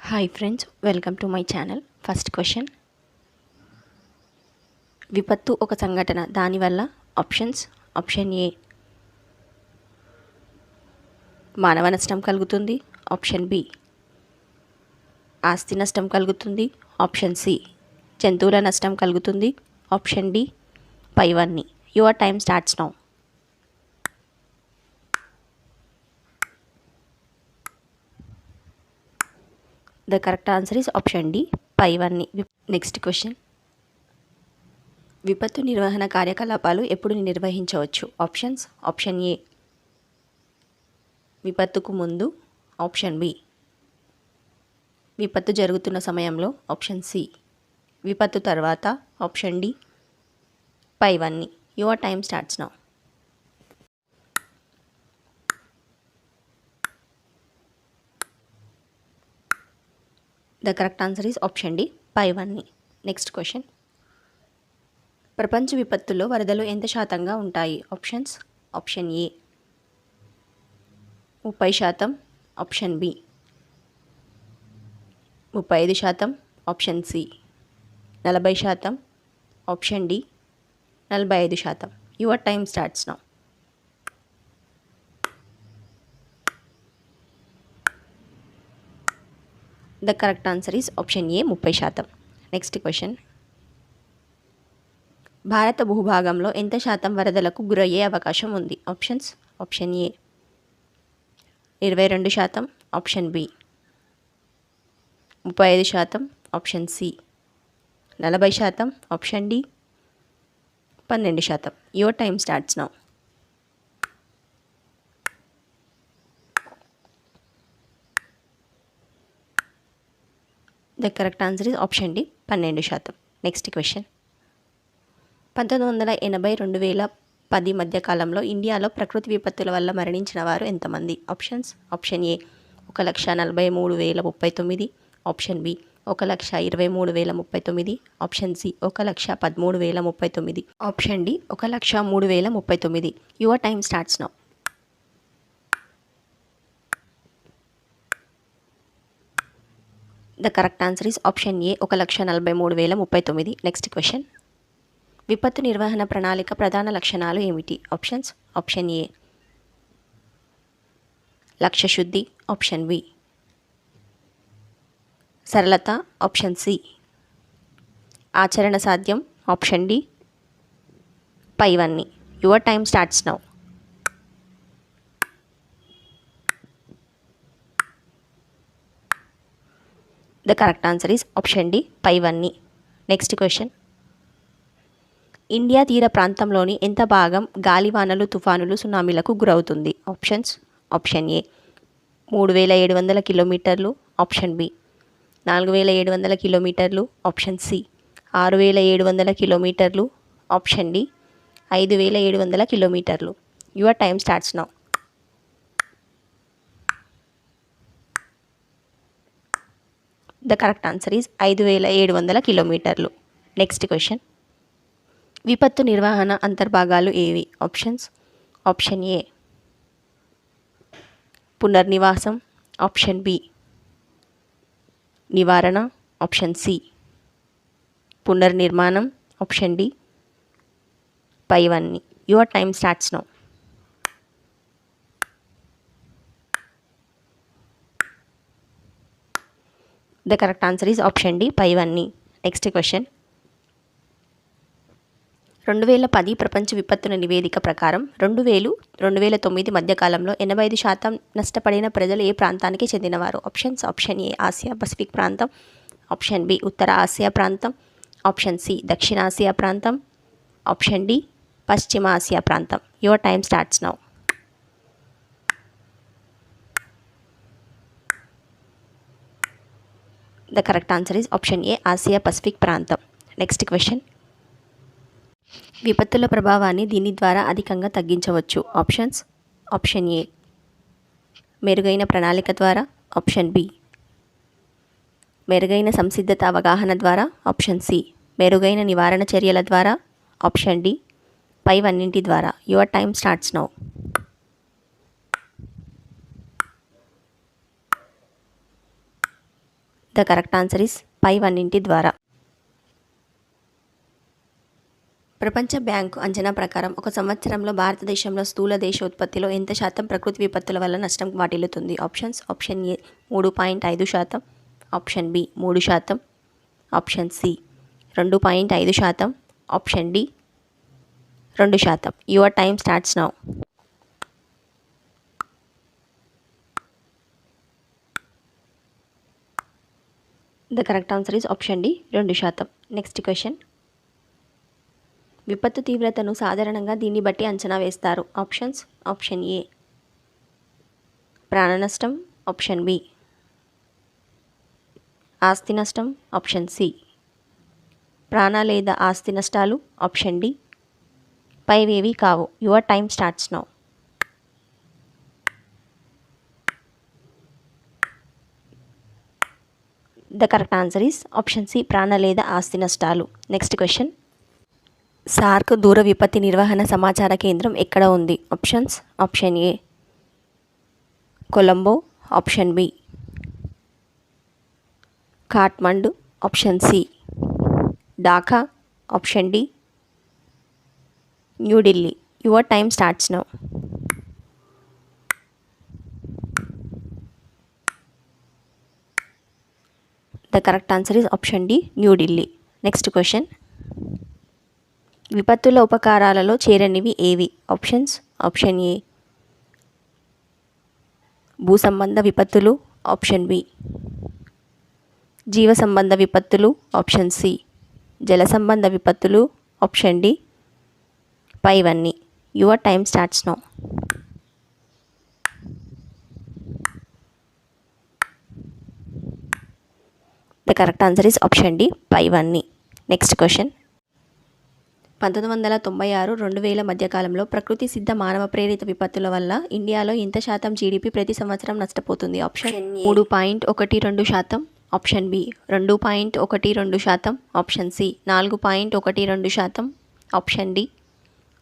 Hi friends, welcome to my channel. First question, విపత్తు ఒక సంఘటన, దానివల్ల ఆప్షన్స్. ఆప్షన్ ఏ మానవ నష్టం కలుగుతుంది. ఆప్షన్ బి ఆస్తి నష్టం కలుగుతుంది. ఆప్షన్ సి జంతువుల నష్టం కలుగుతుంది. ఆప్షన్ డి పైవన్నీ. Your time starts now. The correct answer is option D పైవన్నీ. నెక్స్ట్ క్వశ్చన్, విపత్తు నిర్వహణ కార్యకలాపాలు ఎప్పుడు నిర్వహించవచ్చు? ఆప్షన్స్. ఆప్షన్ ఏ విపత్తుకు ముందు. ఆప్షన్ బి విపత్తు జరుగుతున్న సమయంలో. ఆప్షన్ సి విపత్తు తర్వాత. ఆప్షన్ డి పైవన్నీ. Your time starts now. The correct answer is option D పైవన్నీ. నెక్స్ట్ క్వశ్చన్, ప్రపంచ విపత్తుల్లో వరదలు ఎంత శాతంగా ఉంటాయి? Options. Option A 30%. Option B 35%. Option C 40%. Option D 45%. Your time starts now. The correct answer is option A 30%. Next question, భారత భూభాగంలో ఎంత శాతం వరదలకు గురయ్యే అవకాశం ఉంది? Options. Option A 22%. Option B 35%. Option C 40%. Option D 12%. Your time starts now. The correct answer is option D 12%. Next question, 1980-2010 మధ్య కాలంలో ఇండియాలో ప్రకృతి విపత్తుల వల్ల మరణించిన వారు ఎంతమంది? Options. Option A 1,43,039. Option B 1,23,039. Option C 1,13,039. Option D 1,03,039. Your time starts now. The correct answer is option A 1,43,039. Next question, విపత్తు నిర్వహణ ప్రణాళిక ప్రధాన లక్షణాలు ఏమిటి? ఆప్షన్స్. ఆప్షన్ ఏ లక్ష్య శుద్ధి. ఆప్షన్ బి సరళత. ఆప్షన్ సి ఆచరణ సాధ్యం. ఆప్షన్ డి పైవన్నీ. Your time starts now. The correct answer is option D పైవన్నీ. నెక్స్ట్ క్వశ్చన్, ఇండియా తీర ప్రాంతంలోని ఎంత భాగం గాలివానలు, తుఫానులు, సునామీలకు గురవుతుంది? ఆప్షన్స్. ఆప్షన్ ఏ 3,700 కిలోమీటర్లు. ఆప్షన్ బి 4,700 కిలోమీటర్లు. ఆప్షన్ సి 6,700 కిలోమీటర్లు. ఆప్షన్ డి 5,700 కిలోమీటర్లు. Your time starts now. The correct answer is 5,700 కిలోమీటర్లు. నెక్స్ట్ క్వశ్చన్, విపత్తు నిర్వహణ అంతర్భాగాలు ఏవి? ఆప్షన్స్. ఆప్షన్ ఏ పునర్నివాసం. ఆప్షన్ బి నివారణ. ఆప్షన్ సి పునర్నిర్మాణం. ఆప్షన్ డి పైవన్నీ. Your time starts now. The correct answer is option D పైవన్నీ. నెక్స్ట్ క్వశ్చన్, 2010 ప్రపంచ విపత్తుల నివేదిక ప్రకారం 2000-2009 మధ్యకాలంలో 85% నష్టపడిన ప్రజలు ఏ ప్రాంతానికి చెందినవారు? ఆప్షన్స్. ఆప్షన్ ఏ ఆసియా పసిఫిక్ ప్రాంతం. ఆప్షన్ బి ఉత్తర ఆసియా ప్రాంతం. ఆప్షన్ సి దక్షిణ ఆసియా ప్రాంతం. ఆప్షన్ డి పశ్చిమ ఆసియా ప్రాంతం. Your time starts now. The correct answer is option A Asia Pacific ప్రాంతం. నెక్స్ట్ క్వశ్చన్, విపత్తుల ప్రభావాన్ని దీని ద్వారా అధికంగా తగ్గించవచ్చు? ఆప్షన్స్. ఆప్షన్ ఏ మెరుగైన ప్రణాళిక ద్వారా. ఆప్షన్ బి మెరుగైన సంసిద్ధత అవగాహన ద్వారా. ఆప్షన్ సి మెరుగైన నివారణ చర్యల ద్వారా. ఆప్షన్ డి పైవన్నింటి ద్వారా. Your time starts now. The correct answer is పైవన్నింటి ద్వారా. ప్రపంచ బ్యాంకు అంచనా ప్రకారం ఒక సంవత్సరంలో భారతదేశంలో స్థూల దేశోత్పత్తిలో ఎంత శాతం ప్రకృతి విపత్తుల వల్ల నష్టం వాటిల్లుతుంది? Options: option A 3.5%, option B 3%, option C 2.5%, option D 2%. Your time starts now. The correct answer is option D 2%. Next question. విపత్తు తీవ్రతను సాధారణంగా దీన్ని బట్టి అంచనా వేస్తారు. ఆప్షన్స్: ఆప్షన్ ఏ ప్రాణ నష్టం, ఆప్షన్ బి ఆస్తి నష్టం, ఆప్షన్ సి ప్రాణ లేదా ఆస్తి నష్టాలు, ఆప్షన్ డి పైవేవి కావు. Your time starts now. The correct answer is option C ప్రాణ లేదా ఆస్తి నష్టాలు. Next question. సార్క్ దూర విపత్తి నిర్వహణ సమాచార కేంద్రం ఎక్కడ ఉంది? Options: option A Colombo, option B Kathmandu, option C Dhaka, option D New Delhi. Your time starts now. The correct answer is option D New Delhi. Next question. విపత్తుల ఉపకారాలలో చేరనివి ఏవి? ఆప్షన్స్: ఆప్షన్ ఏ భూ సంబంధ విపత్తులు, ఆప్షన్ బి జీవ సంబంధ విపత్తులు, ఆప్షన్ సి జల సంబంధ విపత్తులు, ఆప్షన్ డి పైవన్నీ. Your time starts now. The correct answer is option D పైవన్నీ. Next question. 1996-2000 మధ్యకాలంలో ప్రకృతి సిద్ధ మానవ ప్రేరిత విపత్తుల వల్ల ఇండియాలో ఎంత శాతం జీడిపి ప్రతి సంవత్సరం నష్టపోతుంది? Option 3.12%, option B 2.12%, option C 4.12%, option D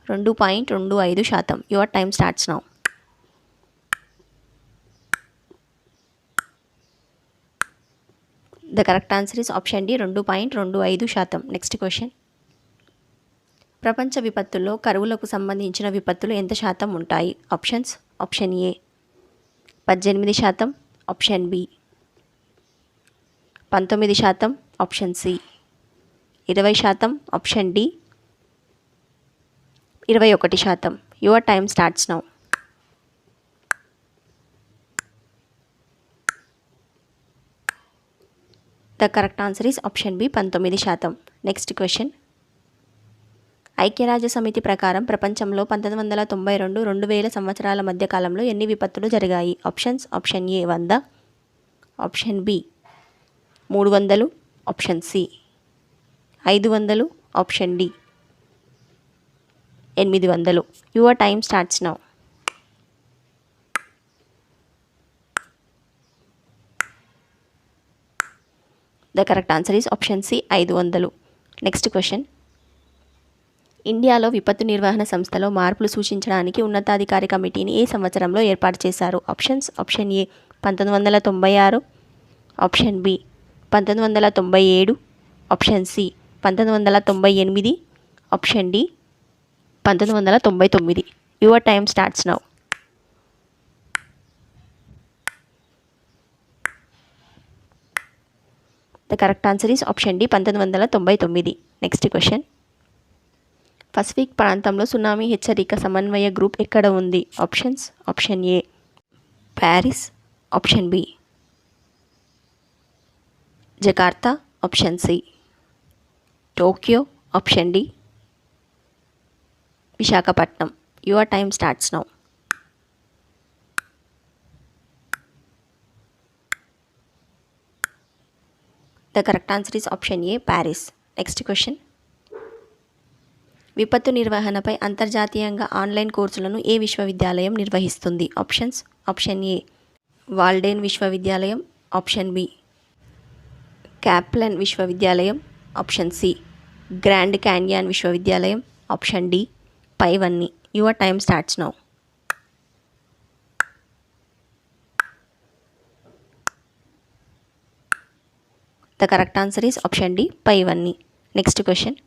2.25%. Your time starts now. The correct answer is option D 2.25%. Next question. ప్రపంచ విపత్తుల్లో కరువులకు సంబంధించిన విపత్తులు ఎంత శాతం ఉంటాయి? Options: option A 18%, option B 19%, option C 20%, option D 21%. Your time starts now. The correct answer is option B 19%. Next question. ఐక్యరాజ్య సమితి ప్రకారం ప్రపంచంలో 1992-2000 సంవత్సరాల మధ్య కాలంలో ఎన్ని విపత్తులు జరిగాయి? Options: option A 100, option B 300, option C 500, option D 800. Your time starts now. The correct answer is option C 500. Next question. ఇండియాలో విపత్తు నిర్వహణ సంస్థలో మార్పులు సూచించడానికి ఉన్నతాధికారి కమిటీని ఏ సంవత్సరంలో ఏర్పాటు చేశారు? Options: option A 1996, option B 1997, option C 1998, option D 1999. Your time starts now. The correct answer is option D 1999. Next question. Pacific ప్రాంతంలో సునామీ హెచ్చరిక సమన్వయ గ్రూప్ ఎక్కడ ఉంది? Options: option A Paris, option B Jakarta, option C Tokyo, option D Visakhapatnam. Your time starts now. The correct answer is option A Paris. Next question. విపత్తు నిర్వహణపై అంతర్జాతీయంగా online కోర్సులను ఏ విశ్వవిద్యాలయం నిర్వహిస్తుంది? ఆప్షన్స్: ఆప్షన్ ఏ వాల్డేన్ విశ్వవిద్యాలయం, ఆప్షన్ బి క్యాప్లన్ విశ్వవిద్యాలయం, ఆప్షన్ సి గ్రాండ్ క్యాన్యాన్ విశ్వవిద్యాలయం, option D పైవన్నీ. Your time starts now. The correct answer is option D పైవన్నీ. Next question.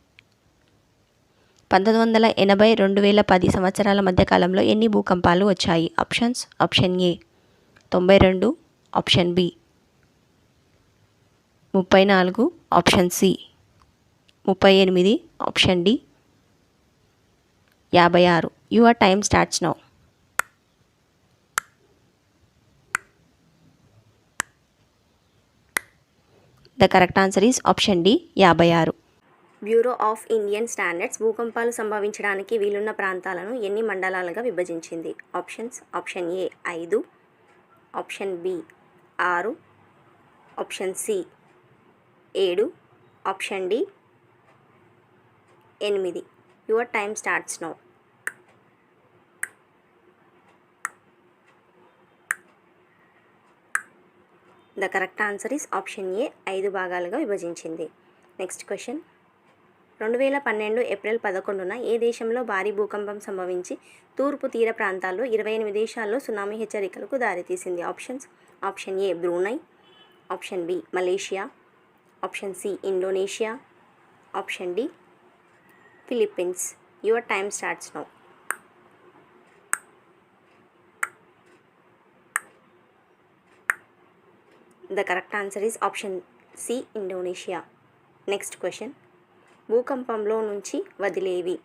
1980-2010 సంవత్సరాల మధ్య కాలంలో ఎన్ని భూకంపాలు వచ్చాయి? Options. Option A 92, option B 34, option C 38, option D 56. Your time starts now. The correct answer is option D 56. Bureau of Indian standards భూకంపాలు సంభవించడానికి వీలున్న ప్రాంతాలను ఎన్ని మండలాలుగా విభజించింది? Options. Option A 5, option B 6, option C 7, option D 8. Your time starts now. The correct answer is option A 5 భాగాలుగా విభజించింది. Next question. 2012 April 11న ఏ దేశంలో భారీ భూకంపం సంభవించి తూర్పు తీర ప్రాంతాల్లో 28 దేశాల్లో సునామీ హెచ్చరికలకు దారితీసింది? Options. Option A Brunei, option B Malaysia, option C Indonesia, option D Philippines. Your time starts now. The correct answer is option C Indonesia. Next question. భూకంపంలో నుంచి వదిలేవి?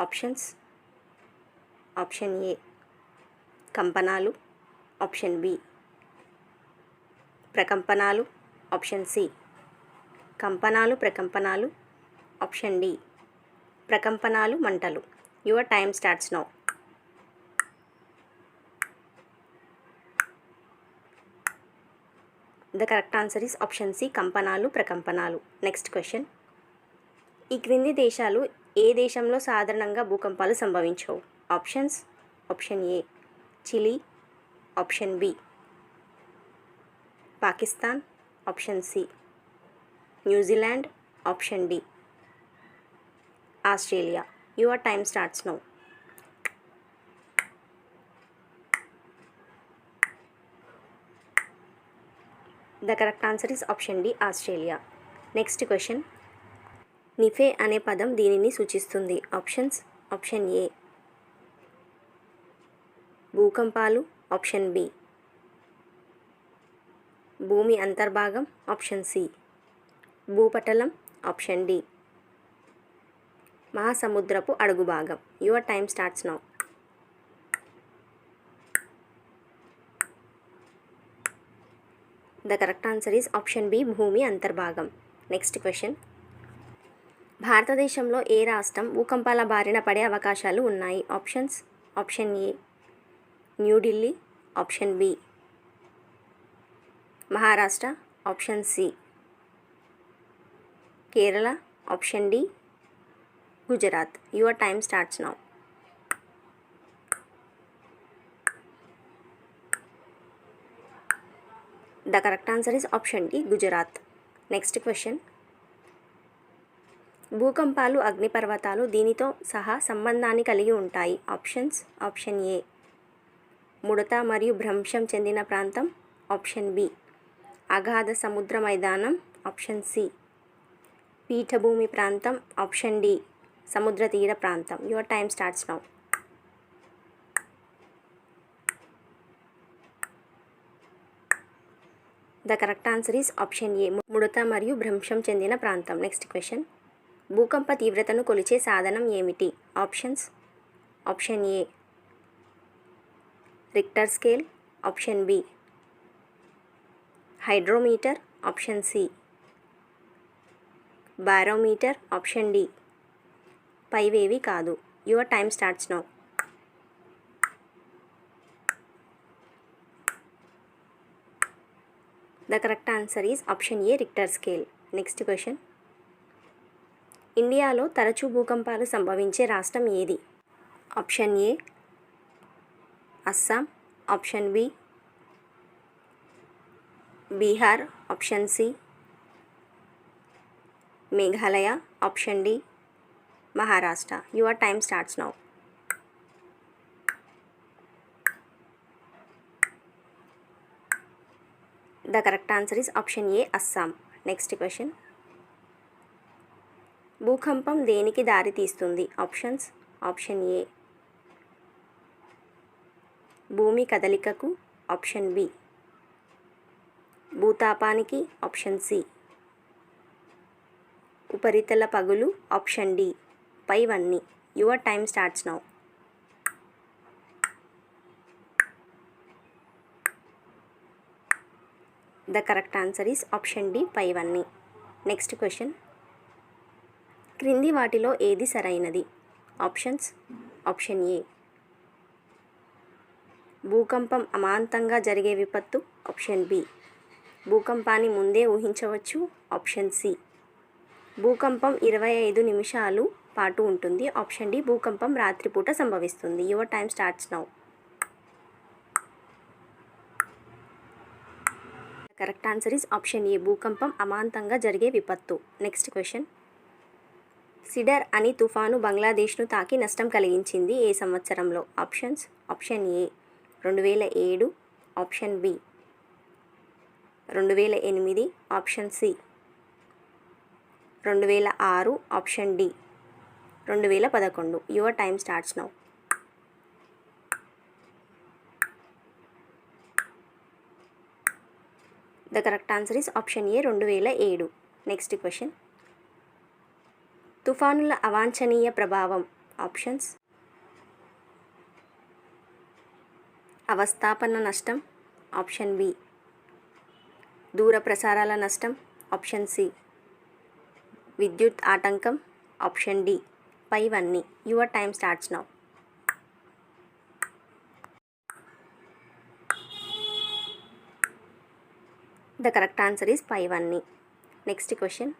ఆప్షన్స్. ఆప్షన్ ఏ కంపనాలు, ఆప్షన్ బి ప్రకంపనాలు, option C కంపనాలు ప్రకంపనాలు, option D ప్రకంపనాలు మంటలు. Your time starts now. The correct answer is option C కంపనాలు ప్రకంపనాలు. Next question. ఈ క్రింది దేశాలు ఏ దేశంలో సాధారణంగా భూకంపాలు సంభవించవు? Options. Option A Chile, option B Pakistan, option C New Zealand, option D Australia. Your time starts now. The correct answer is option D Australia. Next question. నిఫే అనే పదం దీనిని సూచిస్తుంది? ఆప్షన్స్. ఆప్షన్ ఏ భూకంపాలు, ఆప్షన్ బి భూమి అంతర్భాగం, ఆప్షన్ సి భూపటలం, option D మహాసముద్రపు అడుగు భాగం. Your time starts now. The correct answer is option B భూమి అంతర్భాగం. Next question. భారతదేశంలో ఏ రాష్ట్రం భూకంపాల బారిన పడే అవకాశాలు ఉన్నాయి? Options. Option A New Delhi, option B Maharashtra, option C Kerala, option D Gujarat. Your time starts now. The correct answer is option D Gujarat. Next question. భూకంపాలు అగ్నిపర్వతాలు దీనితో సహా సంబంధాన్ని కలిగి ఉంటాయి? ఆప్షన్స్. ఆప్షన్ ఏ ముడత మరియు భ్రంశం చెందిన ప్రాంతం, ఆప్షన్ బి అగాధ సముద్ర మైదానం, ఆప్షన్ సి పీఠభూమి ప్రాంతం, ఆప్షన్ డి సముద్ర తీర ప్రాంతం. Your time starts now. The correct answer is option A ముడత మరియు భ్రంశం చెందిన ప్రాంతం. Next question. భూకంప తీవ్రతను కొలిచే సాధనం ఏమిటి? Options. Option A Richter scale, option B hydrometer, option C barometer, option D పైవేవి కాదు. Your time starts now. The correct answer is option A Richter scale. Next question. ఇండియాలో తరచూ భూకంపాలు సంభవించే రాష్ట్రం ఏది? Option A Assam, option B Bihar, option C Meghalaya, option D Maharashtra. Your time starts now. The correct answer is option A Assam. Next question. భూకంపం దేనికి దారి తీస్తుంది? ఆప్షన్స్. ఆప్షన్ ఏ భూమి కదలికకు. ఆప్షన్ బి భూతాపానికి. ఆప్షన్ సి ఉపరితల పగులు. ఆప్షన్ డి పైవన్నీ. Your time starts now. The correct answer is option D పైవన్నీ. Next question. క్రింది వాటిలో ఏది సరైనది? ఆప్షన్స్. ఆప్షన్ ఏ భూకంపం అమాంతంగా జరిగే విపత్తు. ఆప్షన్ బి భూకంపాన్ని ముందే ఊహించవచ్చు. ఆప్షన్ సి భూకంపం 25 నిమిషాలు పాటు ఉంటుంది. ఆప్షన్ డి భూకంపం రాత్రిపూట సంభవిస్తుంది. Your time starts now. Correct answer is option ఏ భూకంపం అమాంతంగా జరిగే విపత్తు. Next question. సిడర్ అని తుఫాను బంగ్లాదేశ్ను తాకి నష్టం కలిగించింది ఏ సంవత్సరంలో? Options. Option A 2007. Option B 2008. Option C 2006. Option D 2011. Your time starts now. The correct answer is option A 2007. Next question. తుఫానుల అవాంఛనీయ ప్రభావం. ఆప్షన్స్. అవస్థాపన నష్టం. ఆప్షన్ బి దూర ప్రసారాల నష్టం. ఆప్షన్ సి విద్యుత్ ఆటంకం. ఆప్షన్ డి పైవన్నీ. Your time starts now. The correct answer is పైవన్నీ. Next question.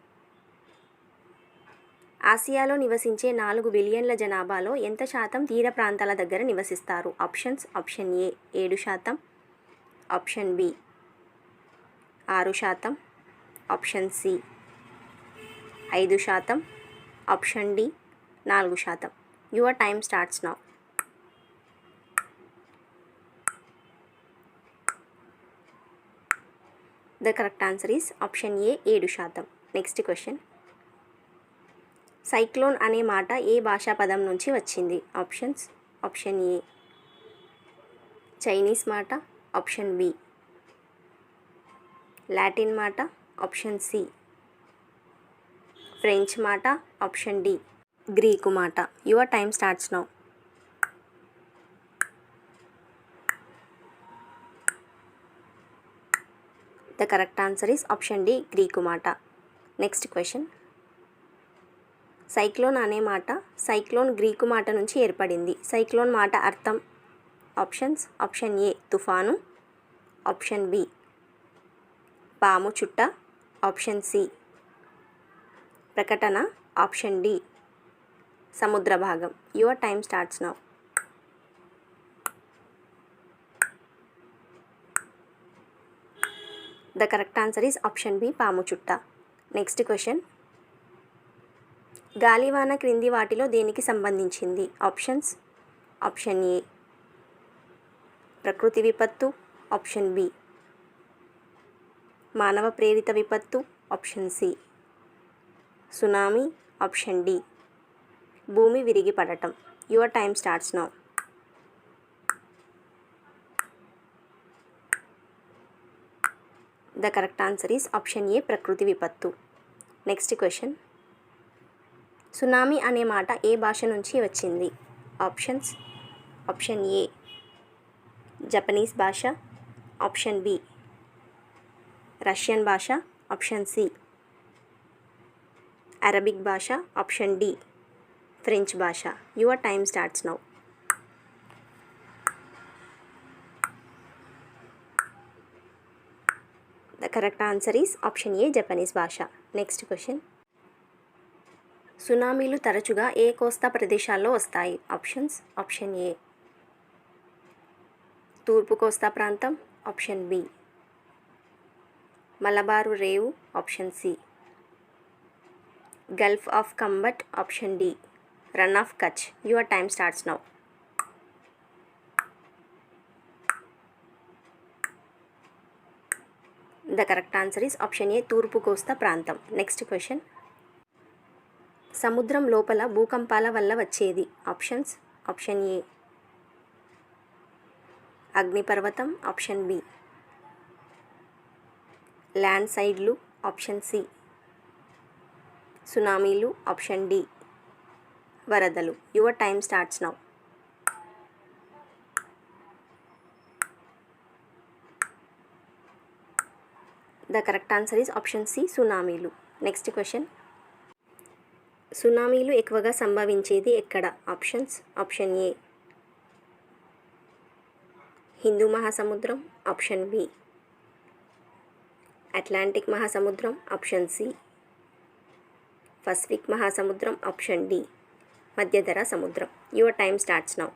ఆసియాలో నివసించే 4 బిలియన్ల జనాభాలో ఎంత శాతం తీర ప్రాంతాల దగ్గర నివసిస్తారు? Options. Option A 7%. Option B 6%. Option C 5%. Option D 4%. Your time starts now. The correct answer is option A 7%. Next question. Cyclone అనే మాట ఏ భాషా పదం నుంచి వచ్చింది? ఆప్షన్స్. ఆప్షన్ ఏ చైనీస్ మాట. ఆప్షన్ బి లాటిన్ మాట. ఆప్షన్ సి ఫ్రెంచ్ మాట. ఆప్షన్ డి గ్రీకు మాట. Your time starts now. The correct answer is option D Greek మాట. Next question. సైక్లోన్ అనే మాట సైక్లోన్ గ్రీకు మాట నుంచి ఏర్పడింది. సైక్లోన్ మాట అర్థం. ఆప్షన్స్. ఆప్షన్ ఏ తుఫాను. ఆప్షన్ బి పాము చుట్ట. ఆప్షన్ సి ప్రకటన. ఆప్షన్ డి సముద్ర భాగం. Your time starts now. The correct answer is option B పాము చుట్ట. Next question. గాలివాన క్రింది వాటిలో దేనికి సంబంధించింది? ఆప్షన్స్. ఆప్షన్ ఏ ప్రకృతి విపత్తు. ఆప్షన్ బి మానవ ప్రేరిత విపత్తు. Option C tsunami. Option D భూమి విరిగి పడటం. Your time starts now. The correct answer is option A ప్రకృతి విపత్తు. Next question. సునామీ అనే మాట ఏ భాష నుంచి వచ్చింది? ఆప్షన్స్. ఆప్షన్ ఏ జపనీస్ భాష. ఆప్షన్ బి రష్యన్ భాష. ఆప్షన్ సి అరబిక్ భాష. ఆప్షన్ డి ఫ్రెంచ్ భాష. Your time starts now. The correct answer is option A Japanese భాష. Next question. సునామీలు తరచుగా ఏ కోస్తా ప్రదేశాల్లో వస్తాయి? ఆప్షన్స్. ఆప్షన్ ఏ తూర్పు కోస్తా ప్రాంతం. ఆప్షన్ బి మలబారు రేవు. Option C gulf of Khambhat. Option D Rann of Kutch. Your time starts now. The correct answer is option A తూర్పు కోస్తా ప్రాంతం. Next question. సముద్రం లోపల భూకంపాల వల్ల వచ్చేది. ఆప్షన్స్. ఆప్షన్ ఏ అగ్నిపర్వతం. ఆప్షన్ బి ల్యాండ్ సైడ్లు. ఆప్షన్ సి సునామీలు. ఆప్షన్ డి వరదలు. Your time starts now. The correct answer is option C సునామీలు. Next question. సునామీలు ఎక్కువగా సంభవించేది ఎక్కడ? ఆప్షన్స్. ఆప్షన్ ఏ హిందూ మహాసముద్రం. ఆప్షన్ బి అట్లాంటిక్ మహాసముద్రం. ఆప్షన్ సి పసిఫిక్ మహాసముద్రం. ఆప్షన్ డి మధ్యధరా సముద్రం. Your time starts now.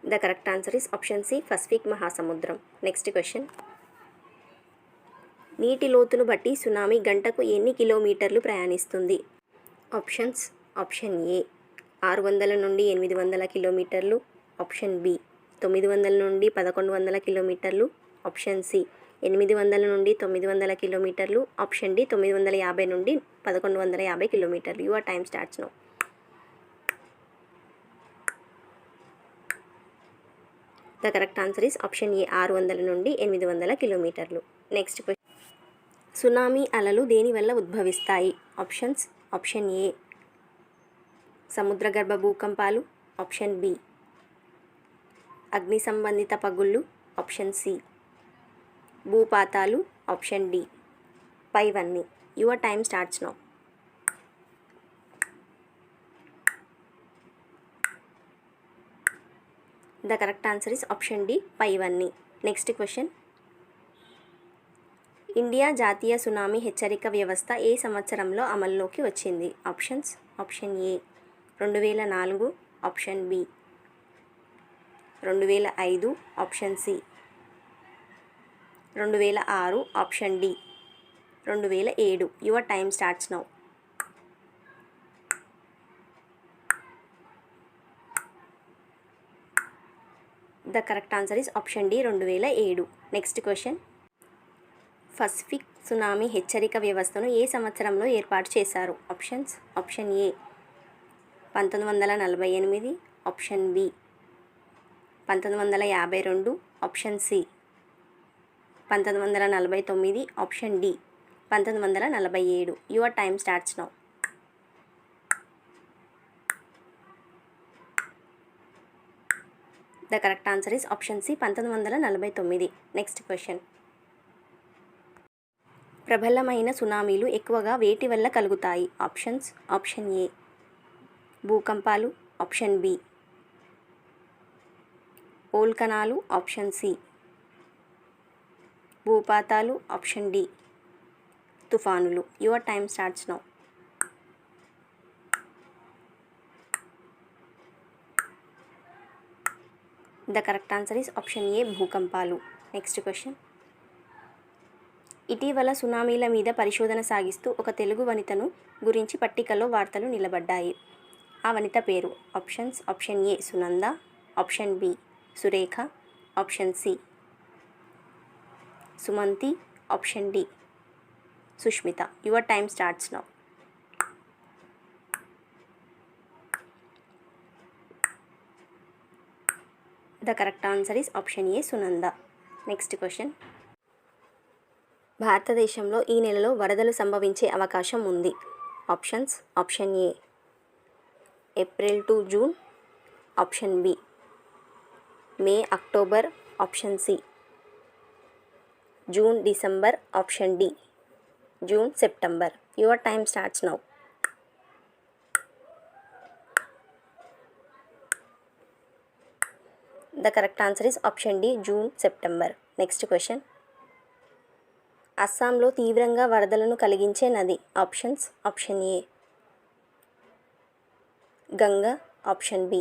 The correct answer is option C Pacific మహాసముద్రం. Next question. నీటి లోతును బట్టి సునామీ గంటకు ఎన్ని కిలోమీటర్లు ప్రయాణిస్తుంది? ఆప్షన్స్. ఆప్షన్ ఏ 600 నుండి 800 కిలోమీటర్లు. ఆప్షన్ బి 900 నుండి 1100 కిలోమీటర్లు. ఆప్షన్ సి 800 నుండి 900 కిలోమీటర్లు. ఆప్షన్ డి 950 నుండి 1150 కిలోమీటర్లు. Your time starts now. The correct answer is option ఏ 600 నుండి 800 కిలోమీటర్లు. Next question. సునామీ అలలు దేనివల్ల ఉద్భవిస్తాయి? ఆప్షన్స్. ఆప్షన్ ఏ సముద్రగర్భ భూకంపాలు. ఆప్షన్ బి అగ్ని సంబంధిత పగుళ్ళు. ఆప్షన్ సి భూపాతాలు. ఆప్షన్ డి పైవన్నీ. Your time starts now. The correct answer is option D పైవన్నీ. Next question. ఇండియా జాతీయ సునామీ హెచ్చరిక వ్యవస్థ ఏ సంవత్సరంలో అమల్లోకి వచ్చింది? Options. Option A 2004. Option B 2005. Option C 2006. Option D 2007. Your time starts now. The correct answer is option D 2007. Next question. Pacific tsunami హెచ్చరిక వ్యవస్థను ఏ సంవత్సరంలో ఏర్పాటు చేశారు? Options. Option A 1948. Option B 1952. Option C 1949. Option D 1947. Your time starts now. The correct answer is option C 1949. Next question. ప్రబలమైన సునామీలు ఎక్కువగా వేటి వల్ల కలుగుతాయి? ఆప్షన్స్. ఆప్షన్ ఏ భూకంపాలు. ఆప్షన్ బి ఓల్కనాలు. ఆప్షన్ సి భూపాతాలు. ఆప్షన్ డి తుఫానులు. Your time starts now. The correct answer is option A భూకంపాలు. Next question. ఇటీవల సునామీల మీద పరిశోధన సాగిస్తూ ఒక తెలుగు వనితను గురించి పట్టికలో వార్తలు నిలబడ్డాయి. ఆ వనిత పేరు? Options. Option A Sunanda. Option B Surekha. Option C Sumanthi. Option D Sushmita. Your time starts now. The correct answer is option A Sunanda. Next question. భారతదేశంలో ఈ నెలలో వరదలు సంభవించే అవకాశం ఉంది. Options. Option A April to June. Option B May October. Option C June December. Option D June September. Your time starts now. The correct answer is option D June September. Next question. అస్సాంలో తీవ్రంగా వరదలను కలిగించే నది? Options. Option A Ganga. Option B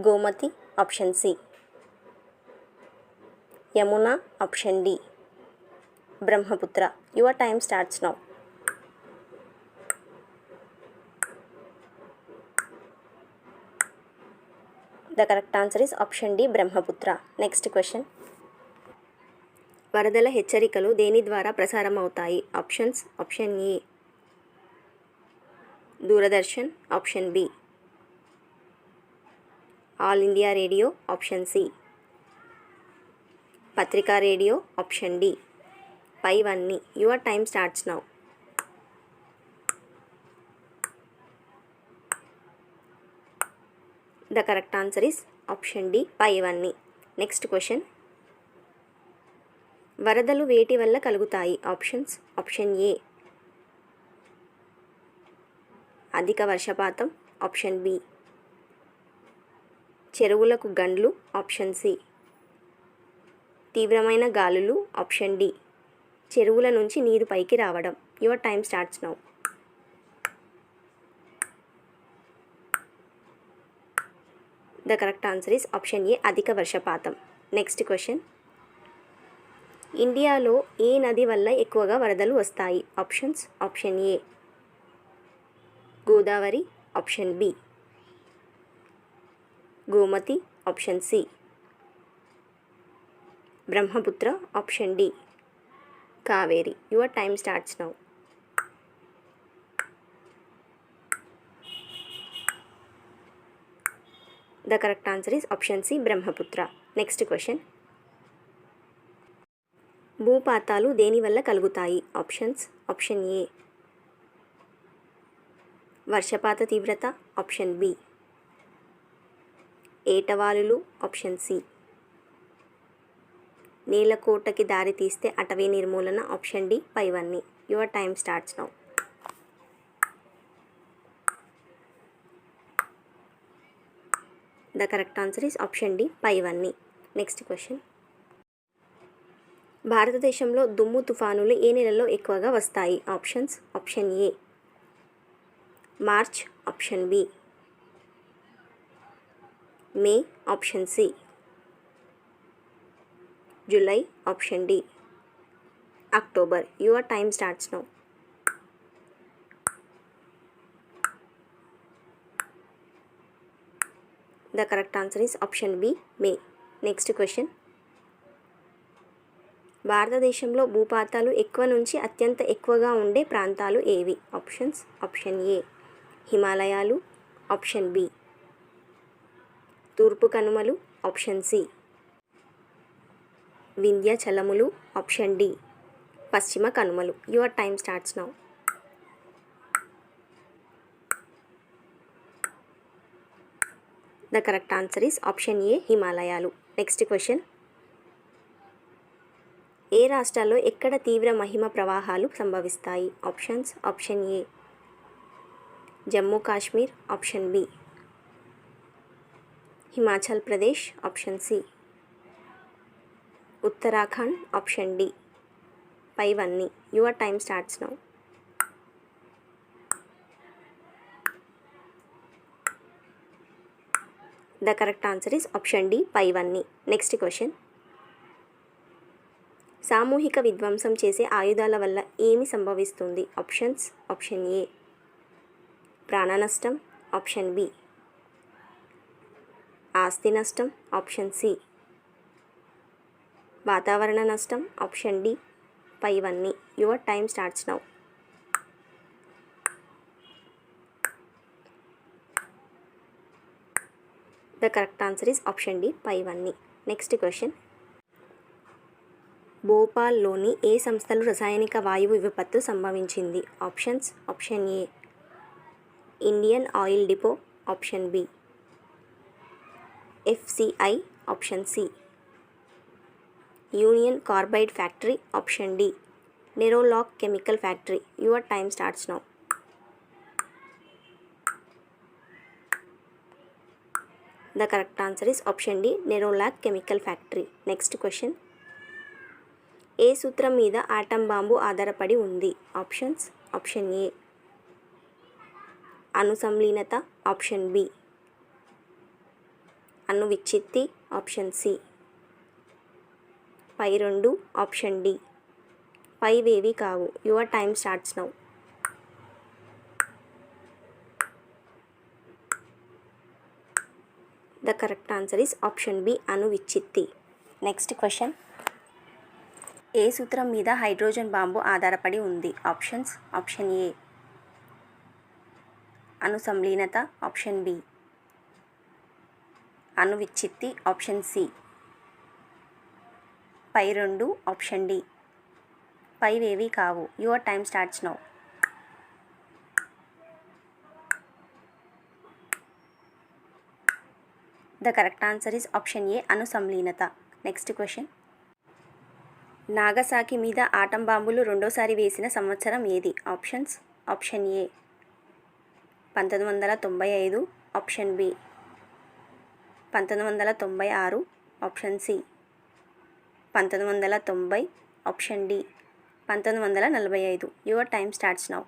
Gomti. Option C Yamuna. Option D Brahmaputra. Your time starts now. The correct answer is option D Brahmaputra. Next question. వరదల హెచ్చరికలు దేని ద్వారా ప్రసారం అవుతాయి? Options. Option A Doordarshan, option B all India radio, option C పత్రికా radio, option D పైవన్నీ. Your time starts now. The correct answer is option D పైవన్నీ. Next question. వరదలు వేటి వల్ల కలుగుతాయి? ఆప్షన్స్. ఆప్షన్ ఏ అధిక వర్షపాతం, ఆప్షన్ బి చెరువులకు గండ్లు, ఆప్షన్ సి తీవ్రమైన గాలులు, ఆప్షన్ డి చెరువుల నుంచి నీరు పైకి రావడం. Your time starts now. The correct answer is option A అధిక వర్షపాతం. Next question. ఇండియాలో ఏ నది వల్ల ఎక్కువగా వరదలు వస్తాయి? Options. Option A Godavari, option B Gomti, option C Brahmaputra, option D Kaveri. Your time starts now. The correct answer is option C Brahmaputra. Next question. భూపాతాలు దేని వల్ల కలుగుతాయి? ఆప్షన్స్. ఆప్షన్ ఏ వర్షపాత తీవ్రత, ఆప్షన్ బి ఏటవాలులు, ఆప్షన్ సి నేలకోటకి దారి తీస్తే అటవీ నిర్మూలన, ఆప్షన్ డి పైవన్నీ. Your time starts now. The correct answer is option D పైవన్నీ. Next question. భారతదేశంలో దుమ్ము తుఫానులు ఏ నెలలో ఎక్కువగా వస్తాయి? Options. Option A March, option B May, option C July, option D October. Your time starts now. The correct answer is option B May. Next question. భారతదేశంలో భూపాతాలు ఎక్కువ నుంచి అత్యంత ఎక్కువగా ఉండే ప్రాంతాలు ఏవి? ఆప్షన్స్. ఆప్షన్ ఏ హిమాలయాలు, ఆప్షన్ బి తూర్పు కనుమలు, ఆప్షన్ సి వింధ్యాచలములు, ఆప్షన్ డి పశ్చిమ కనుమలు. Your time starts now. The correct answer is option A హిమాలయాలు. Next question. ఏ రాష్ట్రాల్లో ఎక్కడ తీవ్ర మహిమ ప్రవాహాలు సంభవిస్తాయి? Options. Option A Jammu Kashmir, option B Himachal Pradesh, option C Uttarakhand, option D పైవన్నీ. Your time starts now. The correct answer is option D పైవన్నీ. Next question. సామూహిక విధ్వంసం చేసే ఆయుధాల వల్ల ఏమి సంభవిస్తుంది? ఆప్షన్స్. ఆప్షన్ ఏ ప్రాణ నష్టం, ఆప్షన్ బి ఆస్తి నష్టం, ఆప్షన్ సి వాతావరణ నష్టం, ఆప్షన్ డి పైవన్నీ. Your time starts now. The correct answer is option D పైవన్నీ. Next question. భోపాల్లోని ఏ సంస్థలు రసాయనిక వాయువు విపత్తు సంభవించింది? Options. Option A Indian oil depot, option B FCI, option C Union Carbide factory, option D Nerolac chemical factory. Your time starts now. The correct answer is option D Nerolac chemical factory. Next question. ఏ సూత్రం మీద atom bomb ఆధారపడి ఉంది? Options. Option ఏ అణు సంలీనత, option B అణు విచ్ఛిత్తి, option C పై రెండు, option D పైవేవి కావు. Your time starts now. The correct answer is option B అణువిచ్ఛిత్తి. Next question. ఏ సూత్రం మీద హైడ్రోజన్ బాంబు ఆధారపడి ఉంది? ఆప్షన్స్. ఆప్షన్ ఏ అణుసంలీనత, ఆప్షన్ బి అణువిచ్ఛిత్తి, ఆప్షన్ సి పై రెండు, ఆప్షన్ డి పైవేవి కావు. Your time starts now. The correct answer is option A అణుసంలీనత. Next question. నాగసాకి మీద ఆటం బాంబులు రెండోసారి వేసిన సంవత్సరం ఏది? Options. Option A 1995, option B 1996, option C 1990, option D 1945. Your time starts now.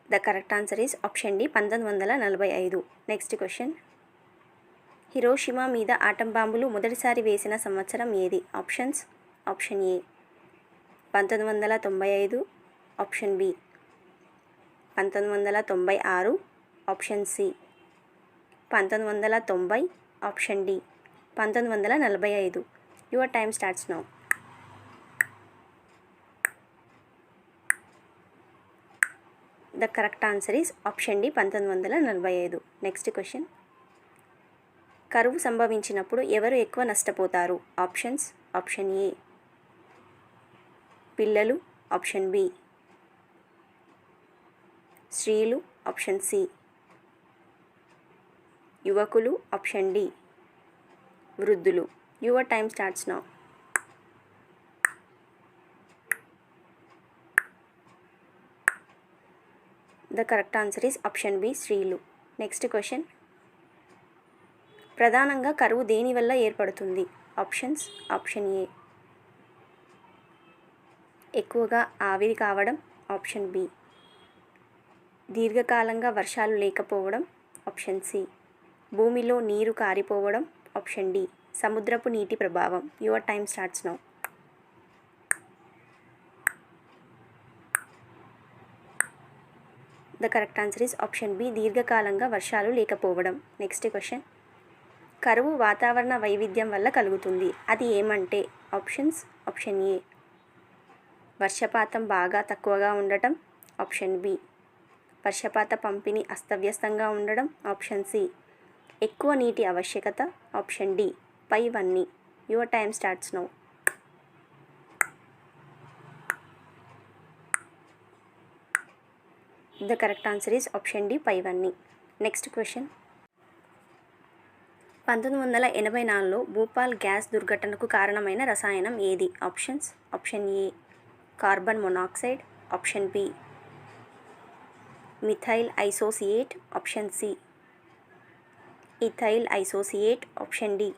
The correct answer is option D 1945. Next question. Hiroshima మీద atom బాంబులు మొదటిసారి వేసిన సంవత్సరం ఏది? Options. Option A 1995, option B 1996, option C 1990, option D 1945. Your time starts now. The correct answer is option D 1945. Next question. కరువు సంభవించినప్పుడు ఎవరు ఎక్కువ నష్టపోతారు? ఆప్షన్స్. ఆప్షన్ ఏ పిల్లలు, ఆప్షన్ బి స్త్రీలు, ఆప్షన్ సి యువకులు, ఆప్షన్ డి వృద్ధులు. Your time starts now. The correct answer is option B స్త్రీలు. Next question. ప్రధానంగా కరువు దేని వల్ల ఏర్పడుతుంది? ఆప్షన్స్. ఆప్షన్ ఏ ఎక్కువగా ఆవిరి కావడం, ఆప్షన్ బి దీర్ఘకాలంగా వర్షాలు లేకపోవడం, ఆప్షన్ సి భూమిలో నీరు కారిపోవడం, ఆప్షన్ డి సముద్రపు నీటి ప్రభావం. Your time starts now. The correct answer is option B దీర్ఘకాలంగా వర్షాలు లేకపోవడం. Next question. కరువు వాతావరణ వైవిధ్యం వల్ల కలుగుతుంది. అది ఏమంటే? ఆప్షన్స్. ఆప్షన్ ఏ వర్షపాతం బాగా తక్కువగా ఉండటం, ఆప్షన్ బి వర్షపాత పంపిణీ అస్తవ్యస్తంగా ఉండడం, ఆప్షన్ సి ఎక్కువ నీటి ఆవశ్యకత, ఆప్షన్ డి పైవన్నీ. Your time starts now. The correct answer is option D పైవన్నీ. Next question. 1984లో భూపాల్ గ్యాస్ దుర్ఘటనకు కారణమైన రసాయనం ఏది? Options. Option A carbon monoxide, option B methyl isocyanate, option C ethyl isocyanate, option D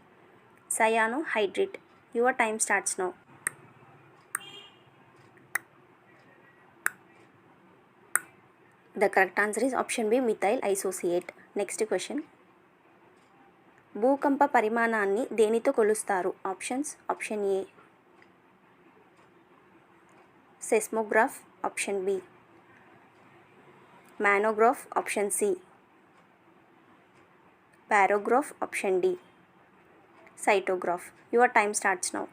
cyanohydrin. Your time starts now. The correct answer is option B methyl isocyanate. Next question. భూకంప పరిమాణాన్ని దేనితో కొలుస్తారు? Options. Option A seismograph, option B monograph, option C పారోగ్రాఫ్, option D cytograph. Your time starts now.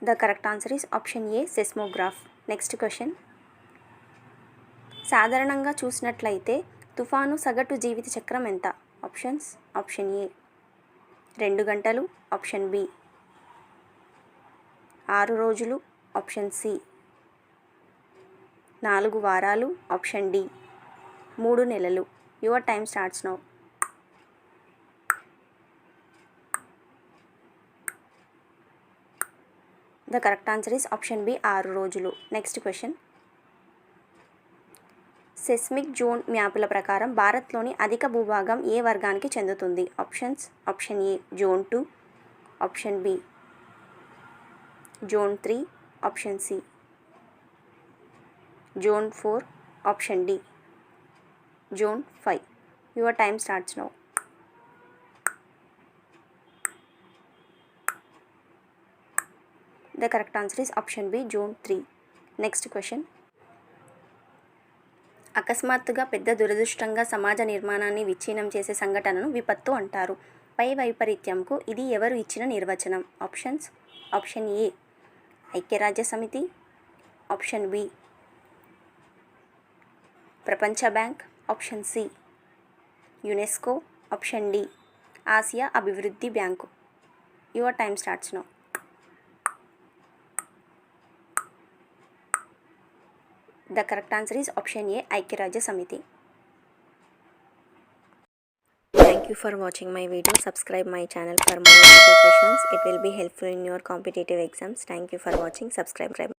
The correct answer is option A seismograph. Next question. సాధారణంగా చూసినట్లయితే తుఫాను సగటు జీవిత చక్రం ఎంత? ఆప్షన్స్. ఆప్షన్ ఏ 2 గంటలు, ఆప్షన్ బి 6 రోజులు, ఆప్షన్ సి 4 వారాలు, option D 3 నెలలు. Your time starts now. The correct answer is option B 6 రోజులు. Next question. సెస్మిక్ జోన్ మ్యాపుల ప్రకారం భారత్లోని అధిక భూభాగం ఏ వర్గానికి చెందుతుంది? Options. Option A zone 2, option B zone 3, option C zone 4, option D zone 5. Your time starts now. The correct answer is option B, June 3. Next question. అకస్మాత్తుగా పెద్ద దురదృష్టంగా సమాజ నిర్మాణాన్ని విచ్ఛిన్నం చేసే సంఘటనను విపత్తు అంటారు. పై వైపరీత్యంకు ఇది ఎవరు ఇచ్చిన నిర్వచనం? ఆప్షన్స్. ఆప్షన్ ఏ ఐక్యరాజ్య సమితి, ఆప్షన్ బి ప్రపంచ bank, option C UNESCO, option D Asia అభివృద్ధి bank. Your time starts now. The correct answer is option A, ఐక్యరాజ్య సమితి. Thank you for watching my video. Subscribe my channel for more questions. It will be helpful in your competitive exams. Thank you for watching. Subscribe.